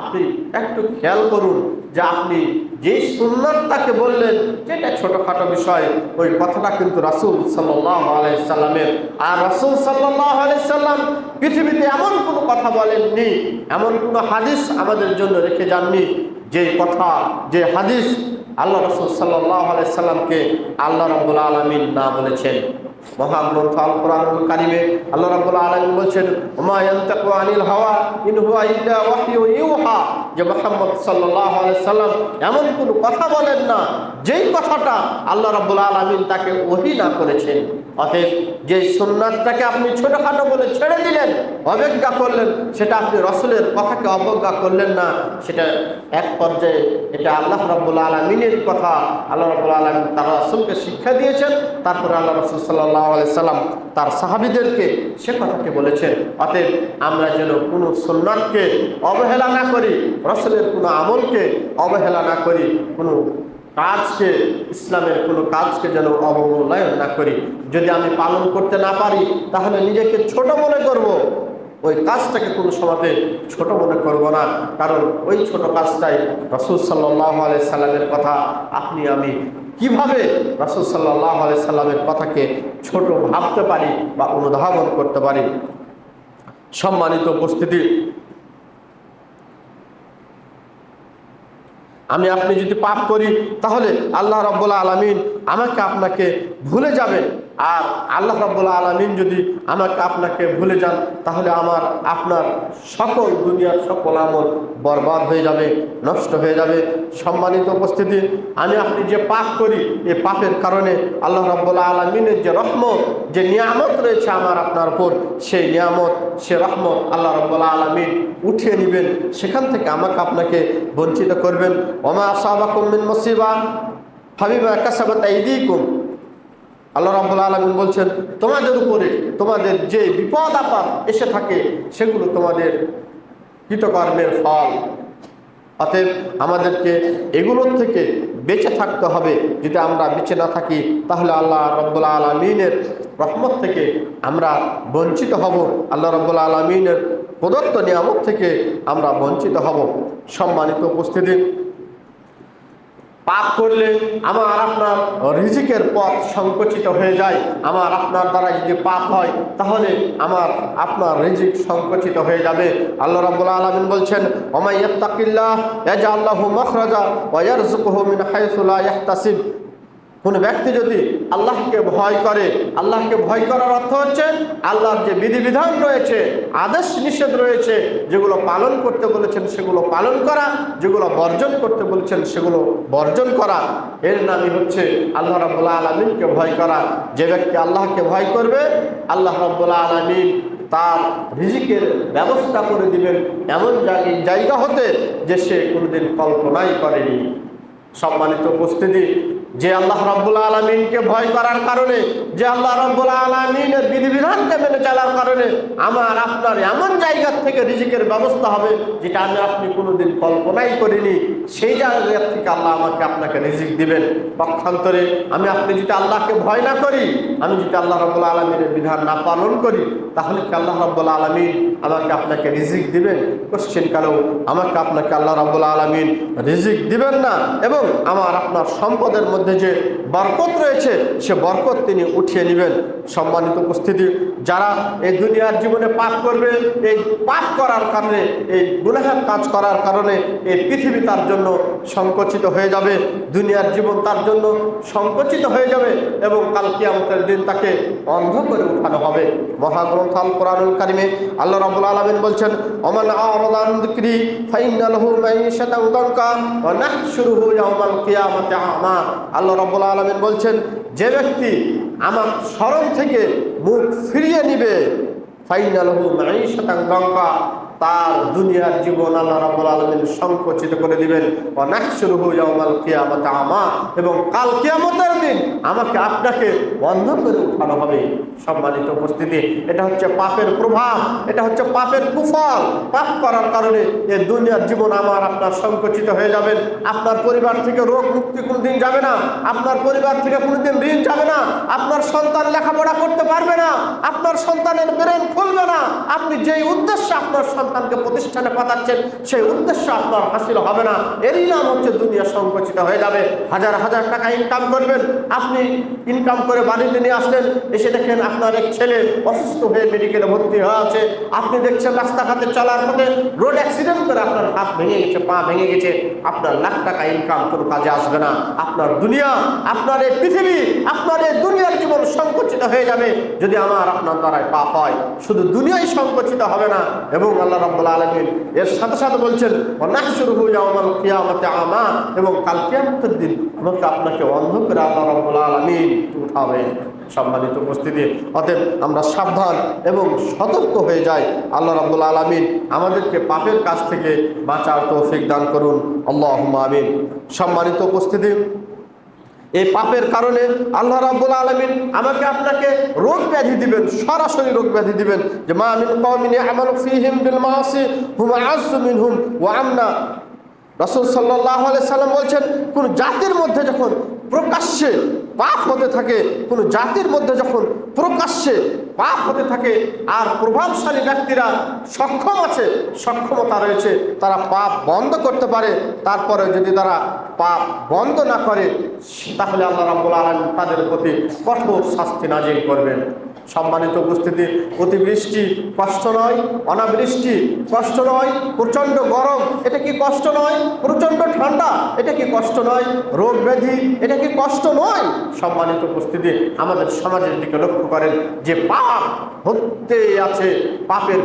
আপনি একটু খেয়াল করুন যে আপনি যে সুন্নাতটাকে বললেন যেটা ছোটখাটো বিষয়, ওই কথাটা কিন্তু রাসূল সাল্লাল্লাহু আলাইহি সাল্লামের। আর রাসূল সাল্লাল্লাহু আলাইহি সাল্লাম পৃথিবীতে এমন কোনো কথা বলেননি, এমন কোনো হাদিস আমাদের জন্য রেখে যাননি যে কথা, যে হাদিস আল্লাহ রাসূল সাল্লাল্লাহু আলাইহি সাল্লামকে আল্লাহ রাব্বুল আলামিন না বলেছেন। মহাগ্রন্থ আল কোরআনুল কারীমে আল্লাহ রাব্বুল আলামিন বলেছেন, ওমা ইয়ানতাকু আনিল হাওয়া ইন হুয়া ইল্লা ওয়াহয়ু ইউহা, যে মুহাম্মদ সাল্লাল্লাহু আলাইহি সাল্লাম এমন কোনো কথা বলেন না যেই কথাটা আল্লাহ রাব্বুল আলামিন তাকে ওহী না করেছেন। অতএব যে সুন্নাতটাকে আপনি ছোটখাটো বলে ছেড়ে দিলেন, অবজ্ঞা করলেন, সেটা আপনি রাসূলের কথাকে অবজ্ঞা করলেন না, সেটা এক পর্যায়ে এটা আল্লাহ রাব্বুল আলামিনের কথা। আল্লাহ রাব্বুল আলামিন তার রাসূলকে শিক্ষা দিয়েছেন, তারপরে আল্লাহ রাসূল সাল্লাল্লাহু আলাইহি সাল্লাম তার সাহাবীদেরকে সে কথাকে বলেছেন। অতএব আমরা যেন কোনো সুন্নাতকে অবহেলা না করি, রাসূলের কোনো আমলকে অবহেলা না করি, কোনো কাজকে, ইসলামের কোনো কাজকে যেন অবমূল্যায়ন না করি। যদি আমি পালন করতে না পারি তাহলে নিজেকে ছোট মনে করব, ওই কাজটাকে কোনো সময়তে ছোট মনে করব না, কারণ ওই ছোট কাজটাই রাসূল সাল্লাল্লাহু আলাইহি সাল্লামের কথা। আপনি আমি কিভাবে রাসূল সাল্লাল্লাহু আলাইহি সাল্লামের কথাকে ছোট ভাবতে পারি বা অনুধাবন করতে পারি? সম্মানিত উপস্থিতি, আমি আপনি যদি পাপ করি তাহলে আল্লাহ রাব্বুল আলামিন আমাকে আপনাকে ভুলে যাবেন। আর আল্লাহ রাব্বুল আলামিন যদি আমাকে আপনাকে ভুলে যান তাহলে আমার আপনার সকল দুনিয়ার সকল আমল বরবাদ হয়ে যাবে, নষ্ট হয়ে যাবে। সম্মানিত উপস্থিতি, আমি আপনি যে পাপ করি, এই পাপের কারণে আল্লাহ রাব্বুল আলামিনের যে রহমত, যে নিয়ামত রয়েছে আমার আপনার উপর, সেই নিয়ামত, সে রহমত আল্লাহ রাব্বুল আলামিন উঠিয়ে নেবেন, সেখান থেকে আমাকে আপনাকে বঞ্চিত করবেন। ওমা আসাবাকুম মিন মুসিবা ফাবিমা কাসাবাত আইদিকুম, আল্লাহ রাব্বুল আলামিন বলছেন, তোমাদের উপরে তোমাদের যে বিপদ আপদ এসে থাকে সেগুলো তোমাদের কৃতকর্মের ফল। অতএব আমাদেরকে এগুলোর থেকে বেঁচে থাকতে হবে। যদি আমরা বেঁচে না থাকি তাহলে আল্লাহ রাব্বুল আলামিনের রহমত থেকে আমরা বঞ্চিত হব, আল্লাহ রাব্বুল আলামিনের প্রদত্ত নিয়ামত থেকে আমরা বঞ্চিত হব। সম্মানিত উপস্থিতি, পাপ করলে আমার আপনার রিজিকের পথ সংকুচিত হয়ে যায়। আমার আপনার দ্বারা যদি পাপ হয় তাহলে আমার আপনার রিজিক সংকুচিত হয়ে যাবে। আল্লাহ রাব্বুল আলামিন বলছেন, ওয়া ইয়াত্তাকিল্লাহ ইয়াজআল লাহু মাখরাজা ওয়া ইয়ারযুকুহু মিন হাইসু লা ইয়াহতাসিব। কোন ব্যক্তি যদি আল্লাহকে ভয় করে, আল্লাহকে ভয় করার অর্থ হচ্ছে আল্লাহর যে বিধিবিধান রয়েছে, আদেশ নিষেধ রয়েছে, যেগুলো পালন করতে বলেছেন সেগুলো পালন করা, যেগুলো বর্জন করতে বলেছেন সেগুলো বর্জন করা। এর নামই হচ্ছে আল্লাহ রাব্বুল আলামিনকে ভয় করা। যে ব্যক্তি আল্লাহকে ভয় করবে, আল্লাহ রাব্বুল আলামিন তার রিজিকের ব্যবস্থা করে দিবেন এমন জায়গা হতে যে সে কোনোদিন কল্পনাই করেনি। সম্মানিত উপস্থিতি, যে আল্লাহ রাব্বুল আলামিনকে ভয় করার কারণে, যে আল্লাহ রাব্বুল আলামিনের বিধিবিধানকে মেনে চলার কারণে আমার আপনার এমন জায়গা থেকে রিজিকের ব্যবস্থা হবে যেটা আমি আপনি কোনোদিন কল্পনাই করিনি, সেই জায়গা থেকে আল্লাহ আমাকে আপনাকে রিজিক দিবেন। পক্ষান্তরে আমি আপনি যদি আল্লাহকে ভয় না করি, আমি যদি আল্লাহ রাব্বুল আলামিনের বিধান না পালন করি, তাহলে কি আল্লাহ রাব্বুল আলামিন আমাকে আপনাকে রিজিক দিবেন? কোশ্চেন কালেও আমাকে আপনাকে আল্লাহ রাব্বুল আলামিন রিজিক দিবেন না, এবং আমার আপনার সম্পদের মধ্যে যে বরকত রয়েছে সে বরকত তিনি উঠিয়ে নেবেন। সম্মানিত উপস্থিতি, যারা এই দুনিয়ার জীবনে পাপ করবে, এই পাপ করার কারণে, এই গুনাহের কাজ করার কারণে এই পৃথিবী তার জন্য সংকুচিত হয়ে যাবে, দুনিয়ার জীবন তার জন্য সংকুচিত হয়ে যাবে, এবং কাল কিয়ামতের দিন তাকে অন্ধ করে উঠানো হবে। মহাগ্রন্থ আল কোরআনুল কারীমে আল্লাহ রাব্বুল আলামিন বলছেন, ওমান আ'রাদা আন যিকরি ফাইন্না লাহু মাঈশাতান দানকা ওয়া নাহশুরুহু ইয়াওমাল কিয়ামাতি আমা। আল্লাহ রাব্বুল আলামিন বলছেন, যে ব্যক্তি আমার স্মরণ থেকে মুখ ফিরিয়ে নিবে, ফাইন্না লাহু মাঈশাতান দানকা, তার দুনিয়ার জীবন আল্লাহ রাব্বুল আলামিন সংকুচিত করে দিবেন। ওয়া নাহশুরুহু ইয়াওমাল কিয়ামাতি আমা, এবং কাল কিয়ামতের দিন আমাকে আপনাকে অন্ধ করে উঠানো হবে। সম্মানিত উপস্থিতি, এটা হচ্ছে পাপের প্রভাব, এটা হচ্ছে পাপের কুফল। পাপ করার কারণে এই দুনিয়ার জীবন আমার আপনার সংকুচিত হয়ে যাবেন। আপনার পরিবার থেকে রোগ মুক্তি কোনদিন যাবে না, আপনার পরিবার থেকে কোনদিন ঋণ যাবে না, আপনার সন্তান লেখাপড়া করতে পারবে না, আপনার সন্তানের ব্রেন খুলবে না। আপনি যেই উদ্দেশ্যে আপনার সন্তান সন্তানকে প্রতিষ্ঠানে পাঠাচ্ছেন, সেই উদ্দেশ্য আপনার হাসিল হবে না। এরই নাম হচ্ছে দুনিয়া সংকুচিত হয়ে যাবে। হাজার হাজার টাকা ইনকাম করবেন, আপনি ইনকাম করে বাড়িতে নিয়ে আসলেন, এসে দেখেন আপনার এক ছেলে অসুস্থ হয়ে মেডিকেলে ভর্তি হয়ে আছে। আপনি দেখছেন রাস্তাঘাটে চলার পথে রোড অ্যাক্সিডেন্ট করে আপনার হাত ভেঙে গেছে, পা ভেঙে গেছে। আপনার লাখ টাকা ইনকাম কোনো কাজে আসবে না। আপনার দুনিয়া, আপনার এই পৃথিবী, আপনার এই দুনিয়ার জীবন সংকুচিত হয়ে যাবে যদি আমার আপনার দ্বারাই পাপ হয়। শুধু দুনিয়াই সংকুচিত হবে না, এবং আল্লাহ রাব্বুল আলামিন এর সাথে সাথে বলছেন ওয়ানাহশুরুহু ইয়াওমাল কিয়ামাতি আমা, এবং কাল কিয়ামতের দিন আমাকে আপনাকে অন্ধ করে আল্লাহ রাব্বুল আলামিন উঠাবে। সম্মানিত উপস্থিতি, অতএব আমরা সাবধান এবং সতর্ক হয়ে যাই। আল্লাহ রাব্বুল আলামিন আমাদেরকে পাপের কাছ থেকে বাঁচার তৌফিক দান করুন, আল্লাহুম্মা আমিন। সম্মানিত উপস্থিতি, এই পাপের কারণে আল্লাহ রাব্বুল আলামিন আমাকে আপনাকে রোগ ব্যাধি দিবেন, সরাসরি রোগ ব্যাধি দিবেন। যে মা মিন কওমিন ইয়ামালু ফীহিম বিল মাআসি হুম আ'আজ্জু মিনহুম ওয়া আমনা। রাসূল সাল্লাল্লাহু আলাইহি সাল্লাম বলছেন, কোন জাতির মধ্যে যখন প্রকাশ্যে পাপ হতে থাকে, কোন জাতির মধ্যে যখন প্রকাশ্যে পাপ হতে থাকে, আর প্রভাবশালী ব্যক্তিরা সক্ষম আছে, সক্ষমতা রয়েছে, তারা পাপ বন্ধ করতে পারে, তারপরে যদি তারা পাপ বন্ধ না করে, তাহলে আল্লাহ রাব্বুল আলামিন তাদের প্রতি কঠোর শাস্তি নাজিল করবেন। সম্মানিত উপস্থিতি, অতিবৃষ্টি কষ্ট নয়, অনাবৃষ্টি কষ্ট নয়, প্রচণ্ড গরম এটা কি কষ্ট নয়, প্রচণ্ড ঠান্ডা এটা কি কষ্ট নয়, রোগ ব্যাধি এটা কি কষ্ট নয়? সম্মানিত উপস্থিতি, আমাদের সমাজের দিকে লক্ষ্য করেন যে পাপ হতে আছে, পাপের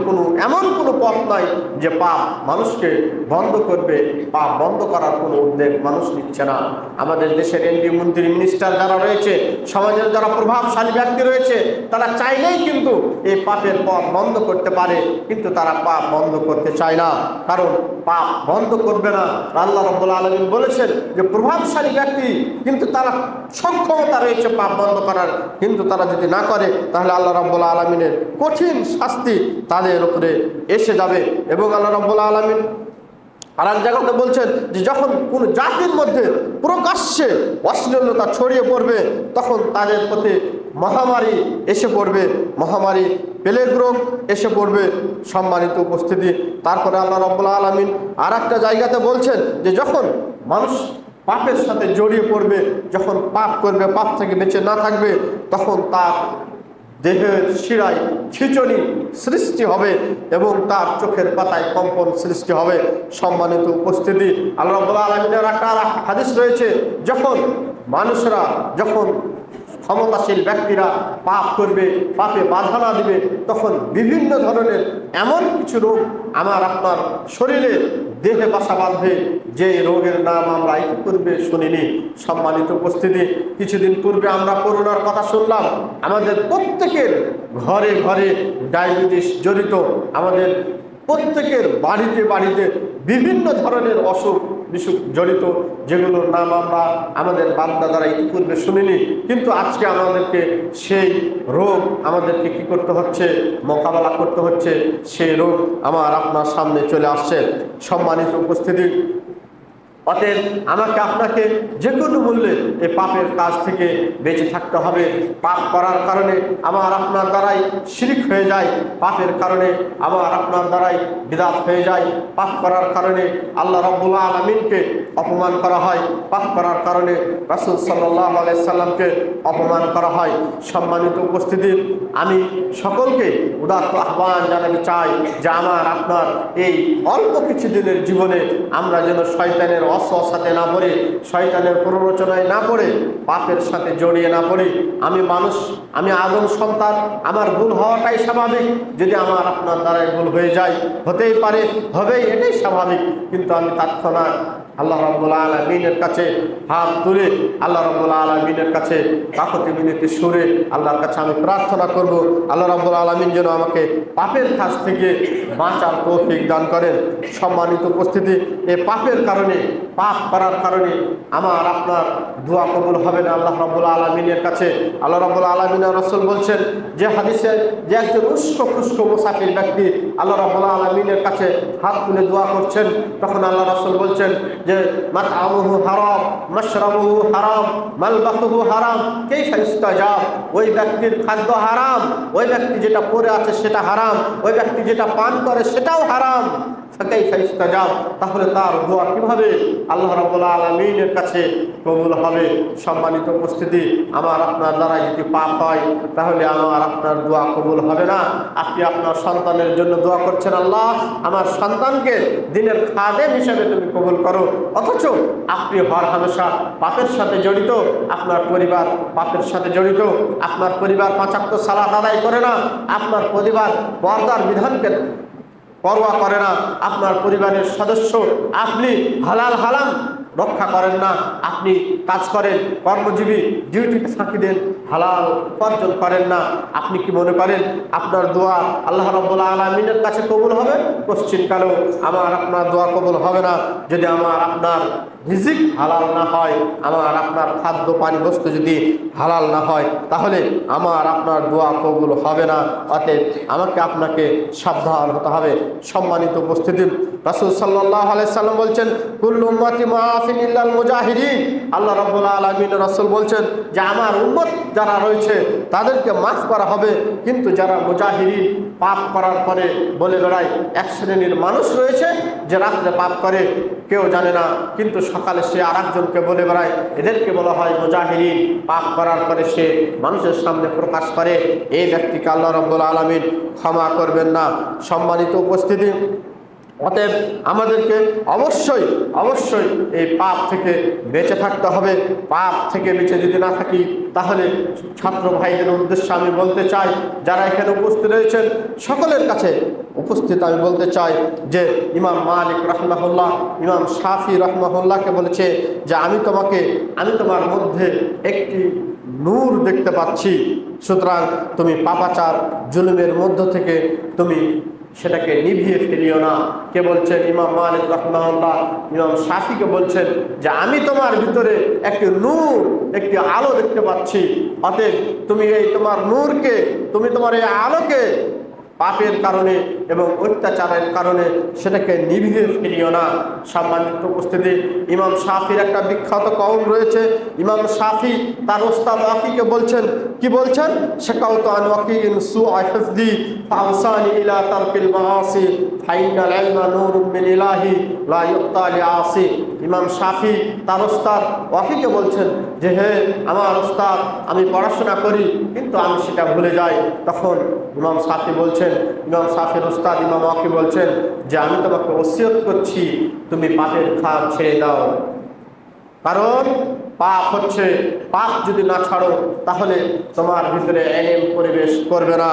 এমন কোনো পথ নাই যে পাপ মানুষকে বন্ধ করবে। পাপ বন্ধ করার কোনো উদ্যোগ মানুষ নিচ্ছে না। আমাদের দেশের এমপি, মন্ত্রী, মিনিস্টার যারা রয়েছে, সমাজের যারা প্রভাবশালী ব্যক্তি রয়েছে, তারা চাইলেই কিন্তু এই পাপের পথ বন্ধ করতে পারে, কিন্তু তারা পাপ বন্ধ করতে চায় না, কারণ পাপ বন্ধ করবে না। আল্লাহ রাব্বুল আলামিন বলেছেন যে প্রভাবশালী ব্যক্তি কিন্তু তারা সক্ষমতা রয়েছে পাপ বন্ধ করার, কিন্তু তারা যদি না করে তাহলে আল্লাহ রাব্বুল আলামিনের কঠিন শাস্তি তাদের উপরে এসে যাবে। এবং আল্লাহ রাব্বুল আলামিন আর এক জায়গাতে বলছেন যে যখন কোন জাতির মধ্যে প্রকাশ্যে অশ্লীলতা ছড়িয়ে পড়বে, তখন তাদের প্রতি মহামারী এসে পড়বে, মহামারী প্লেগ রোগ এসে পড়বে। সম্মানিত উপস্থিতি, তারপরে আল্লাহ রাব্বুল আলামিন আর একটা জায়গাতে বলছেন যে যখন মানুষ পাপের সাথে জড়িয়ে পড়বে, যখন পাপ করবে, পাপ থেকে বেঁচে না থাকবে, তখন তার দেহের শিরায় খিঁচুনি সৃষ্টি হবে এবং তার চোখের পাতায় কম্পন সৃষ্টি হবে। সম্মানিত উপস্থিতি, আল্লাহ রাব্বুল আলামিনের একটা হাদিস রয়েছে, যখন মানুষরা, যখন ক্ষমতাশীল ব্যক্তিরা পাপ করবে, পাপে বাধা না দিবে, তখন বিভিন্ন ধরনের এমন কিছু রোগ আমার আপনার শরীরে দেহে বাসা বাঁধবে, যে রোগের নাম আমরা ইতিপূর্বে শুনিনি। সম্মানিত উপস্থিতি, কিছুদিন পূর্বে আমরা করোনার কথা শুনলাম। আমাদের প্রত্যেকের ঘরে ঘরে ডায়াবেটিস জড়িত, আমাদের প্রত্যেকের বাড়িতে বাড়িতে বিভিন্ন ধরনের অসুখ বিসুখ জড়িত, যেগুলোর নাম আমরা আমাদের বাপ-দাদারা ইতিপূর্বে শুনিনি, কিন্তু আজকে আমাদেরকে সেই রোগ আমাদেরকে কি করতে হচ্ছে, মোকাবেলা করতে হচ্ছে। সেই রোগ আমার আপনার সামনে চলে আসছে। সম্মানিত উপস্থিতি, অতএব আমাকে আপনাকে যে কোনো মূল্যে এই পাপের কাজ থেকে বেঁচে থাকতে হবে। পাপ করার কারণে আমার আপনার দ্বারাই শিরক হয়ে যায়, পাপের কারণে আমার আপনার দ্বারাই বিদআত হয়ে যায়, পাপ করার কারণে আল্লাহ রাব্বুল আলামিনকে অপমান করা হয়, পাপ করার কারণে রাসূল সাল্লাল্লাহু আলাইহি সাল্লামকে অপমান করা হয়। সম্মানিত উপস্থিতি, আমি সকলকে উদাত্ত আহ্বান জানাতে চাই যে আমার আপনার এই অল্প কিছু দিনের জীবনে আমরা যেন শয়তানের অসওয়াসাতে না পড়ে, শয়তানের প্ররোচনায় না পড়ে, পাপের সাথে জড়িয়ে না পড়ে। আমি মানুষ, আমি আদম সন্তান, আমার ভুল হওয়াটাই স্বাভাবিক। যদি আমার আপনার দ্বারাই ভুল হয়ে যায়, হতেই পারে, হবেই, এটাই স্বাভাবিক। কিন্তু আমি তৎক্ষণাৎ আল্লাহ রাব্বুল আলামিনের কাছে হাত তুলে, আল্লাহ রাব্বুল আলামিনের কাছে কাকুতি মিনতি সুরে আল্লাহর কাছে আমি প্রার্থনা করব, আল্লাহ রাব্বুল আলামিন যেন আমাকে পাপের কাছ থেকে বাঁচার তৌফিক দান করেন। সম্মানিত উপস্থিতি, এই পাপের কারণে, পাপ করার কারণে আমার আপনার দোয়া কবুল হবে না আল্লাহ রাব্বুল আলামিনের কাছে। আল্লাহ রাব্বুল আলামিনের রাসূল বলছেন যে হাদিসে, যে একজন উস্কো খুস্কো মুসাফির ব্যক্তি আল্লাহ রাব্বুল আলামিনের কাছে হাত তুলে দোয়া করছেন, তখন আল্লাহ রাসূল বলছেন যে মাতআমুহু হারাম, মাশরাবুহু হারাম, মালবাসুহু হারাম, কাইফা ইস্তাজাব। ওই ব্যক্তির খাদ্য হারাম, ওই ব্যক্তি যেটা পরে আছে সেটা হারাম, ওই ব্যক্তি যেটা পান করে সেটাও হারাম। কাইফা ইস্তাজাব, তাহলে তার দোয়া কিভাবে আল্লাহ রাব্বুল আলামিনের কাছে কবুল হবে? সম্মানিত উপস্থিতি, আমার আপনার দ্বারা যদি পাপ হয় তাহলে আমার আপনার দোয়া কবুল হবে না। আপনি আপনার সন্তানের জন্য দোয়া করছেন, আল্লাহ আমার সন্তানকে দিনের খাদেম হিসেবে তুমি কবুল করো, অথচ আপনি হর হামেশা পাপের সাথে জড়িত, আপনার পরিবার পাপের সাথে জড়িত, আপনার পরিবার 5 ওয়াক্ত সালাত আদায় করে না, আপনার পরিবার পর্দার বিধানকে পরোয়া করে না, আপনার পরিবারের সদস্য আপনি হালাল হারাম রক্ষা করেন না, আপনি কাজ করেন কর্মজীবী, ডিউটিতে ফাঁকি দেন, হালাল উপার্জন করেন না। আপনি কি মনে করেন আপনার দোয়া আল্লাহ রাব্বুল আলামিনের কাছে কবুল হবে? কোশ্চিনকালেও আমার আপনার দোয়া কবুল হবে না যদি আমার আপনার রিজিক হালাল না হয়, আমার আপনার খাদ্য পানি বস্তু যদি হালাল না হয়, তাহলে আমার আপনার দোয়া কবুল হবে না। অতএব আমাকে আপনাকে সাবধান হতে হবে। সম্মানিত উপস্থিতি, রাসূল সাল্লাল্লাহু আলাইহি সাল্লাম বলছেন কুল্লু উম্মতি মুআফিন ইল্লাল মুজাহিদিন। আল্লাহ রাব্বুল আলামিন রাসূল বলছেন যে আমার উম্মত যারা রয়েছে তাদেরকে মাফ করা হবে, কিন্তু যারা মুজাহিদিন পাপ করার পরে বলে বেড়ায়, এক শ্রেণীর মানুষ রয়েছে যে রাত্রে পাপ করে কেউ জানে না, কিন্তু সকালে সে আরেকজনকে বলে বেড়ায়, এদেরকে বলা হয় মুজাহিদিন। পাপ করার পরে সে মানুষের সামনে প্রকাশ করে, এই ব্যক্তিকে আল্লাহ রাব্বুল আলামিন ক্ষমা করবেন না। সম্মানিত উপস্থিতি, অতএব আমাদেরকে অবশ্যই অবশ্যই এই পাপ থেকে বেঁচে থাকতে হবে। পাপ থেকে বেঁচে যদি না থাকি তাহলে ছাত্র ভাইদের উদ্দেশ্যে আমি বলতে চাই, যারা এখানে উপস্থিত রয়েছেন সকলের কাছে উপস্থিত আমি বলতে চাই যে ইমাম মালিক রাহমাহুল্লাহ, ইমাম শাফি রাহমাহুল্লাহকে বলেছে যে আমি তোমার মধ্যে একটি নূর দেখতে পাচ্ছি, সুতরাং তুমি পাপাচার জুলুমের মধ্য থেকে তুমি সেটাকে নিভিয়ে ফেলিও না। কে বলছেন? ইমাম মালিক রাহমাহুল্লাহ ইমাম শাফিকে বলছেন যে আমি তোমার ভিতরে একটি নূর, একটি আলো দেখতে পাচ্ছি, অতএব তুমি এই তোমার নূরকে, তুমি তোমার এই আলোকে পাপের কারণে এবং অত্যাচারের কারণে সেটাকে নিভিয়ে ফেলিও না। সম্মানিত উপস্থিতি, ইমাম শাফির একটা বিখ্যাত কওল রয়েছে। ইমাম শাফি তার ওস্তাদ ওয়াকিকে বলছেন, কি বলছেন? শাকাউতু আন ওয়াকিন সুআ হিফযি ফাওসানি ইলা তারকিল মাআসি ফাইনাল ইলমা নূরুম মিন ইলাহি লা ইউক্তা লিআসি। ইমাম শাফি তার ওস্তাদ ওয়াকিকে বলছেন যে হে আমার ওস্তাদ, আমি পড়াশোনা করি কিন্তু আমি সেটা ভুলে যাই। তখন ইমাম শাফি বলছেন, ইমাম শাফির ওস্তাদ ইমাম ওয়াকি বলছেন যে আমি তোমাকে ওসিয়ত করছি তুমি পাপের খাম ছেড়ে দাও, কারণ পাপ হচ্ছে, পাপ যদি না ছাড়ো তাহলে তোমার ভিতরে এলেম পরিবেশ করবে না,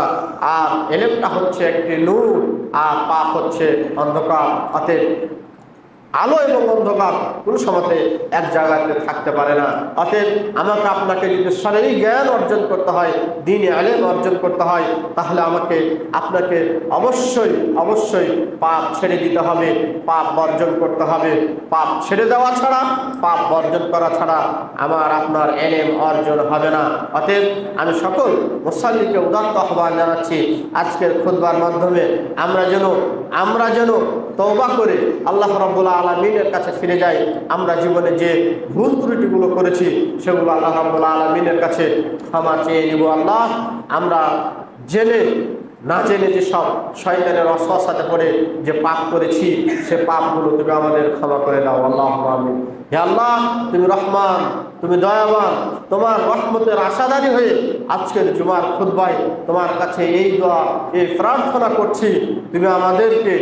আর এলেমটা হচ্ছে একটি নূর আর পাপ হচ্ছে অন্ধকার। অতএব আলো এবং অন্ধকার কোনো সময়তে এক জায়গাতে থাকতে পারে না। অতএব আমাকে আপনাকে যদি শারীরিক জ্ঞান অর্জন করতে হয়, দ্বীনি ইলম অর্জন করতে হয়, তাহলে আমাকে আপনাকে অবশ্যই অবশ্যই পাপ ছেড়ে দিতে হবে, পাপ বর্জন করতে হবে। পাপ ছেড়ে দেওয়া ছাড়া, পাপ বর্জন করা ছাড়া আমার আপনার ইলম অর্জন হবে না। অতএব আমি সকল মুসল্লিকে উদাত্ত আহ্বান জানাচ্ছি, আজকের খুতবার মাধ্যমে আমরা যেন তওবা করে আল্লাহ রাব্বুল আলামিনের কাছে ফিরে যাই। আমরা জীবনে যে ভুল ত্রুটিগুলো করেছি সেগুলো আল্লাহ রাব্বুল আলামিনের কাছে ক্ষমা চেয়ে নিব। আল্লাহ, আমরা জেনে না জেনে যে সব শয়তানের ওয়াসওয়াসাতে পড়ে যে পাপ করেছি সে পাপগুলো তুমি আমাদের ক্ষমা করে দাও। আল্লাহুম্মা আমিন। হে আল্লাহ, তুমি রহমান, তুমি দয়াবান, তোমার রহমতের আশাদারী হয়ে আজকের জুমার খুতবায় তোমার কাছে এই দোয়া, এই প্রার্থনা করছি, তুমি আমাদেরকে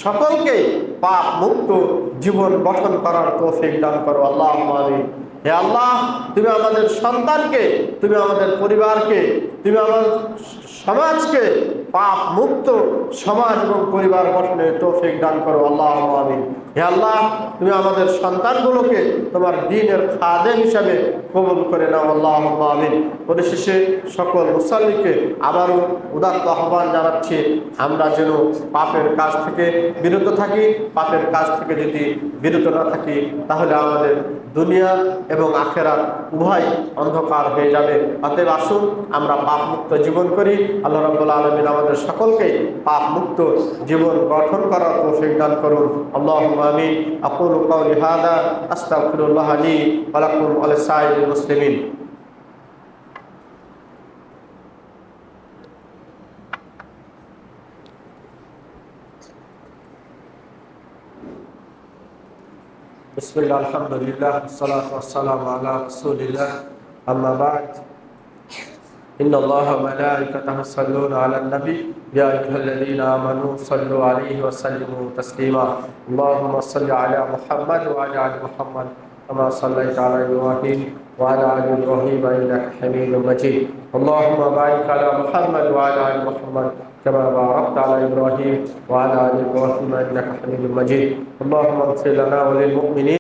সকলকে পাপ মুক্ত জীবন গঠন করার তৌফিক দান করো। আল্লাহুম্মা আমিন। হে আল্লাহ, তুমি আমাদের সন্তানকে, তুমি আমাদের পরিবারকে, তুমি আমাদের সমাজকে পাপ মুক্ত সমাজ এবং পরিবার গঠনের তৌফিক দান করো। আল্লাহুম্মা আমিন। হে আল্লাহ, তুমি আমাদের সন্তানগুলোকে তোমার দ্বীনের খাদেম হিসাবে কবুল করে নাও। আল্লাহুম্মা আমিন। পরিশেষে সকল মুসল্লিকে আবারও উদাত্ত আহ্বান জানাচ্ছি, আমরা যেন পাপের কাজ থেকে বিরত থাকি। পাপের কাজ থেকে যদি বিরত না থাকি তাহলে আমাদের দুনিয়া এবং আখেরাত উভয় অন্ধকার হয়ে যাবে। অতএব আসুন আমরা পাপ মুক্ত জীবন করি। আল্লাহ রাব্বুল আলামিন আমাদের সকলকে পাপ মুক্ত জীবন গঠন করার তৌফিক দান করুন। আল্লাহুম্মা আমিন। আকুলু কাওলি হাযা আস্তাগফিরুল্লাহ লি ওয়া লাকুম ওয়া লিসাইরিল মুসলিমিন। বিসমিল্লাহ, আলহামদুলিল্লাহ, ওয়াসসালাতু ওয়াসসালামু আলা রাসূলিল্লাহ, আম্মা বা'দ। ইন্নাল্লাহা ওয়া মালাইকাতাহু ইউসাল্লুনা আলান নবী ইয়া আইয়ুহাল্লাযীনা আমানু সাল্লু আলাইহি ওয়া সাল্লিমু তাসলিমা। আল্লাহুম্মা সাল্লি আলা মুহাম্মাদ ওয়া আলা আলি মুহাম্মাদ কামা সাল্লাইতা আলা ইব্রাহিম ওয়া আলা আলি ইব্রাহিম ইন্নাকা হামিদুম মাজিদ। আল্লাহুম্মা বারিক আলা মুহাম্মাদ ওয়া আলা আলি মুহাম্মাদ কামা বারাকতা আলা ইব্রাহিম ওয়া আলা আলি ইব্রাহিম ইন্নাকা হামিদুম মাজিদ। আল্লাহুম্মা ইগফির লানা ওয়া লিল মুমিনিন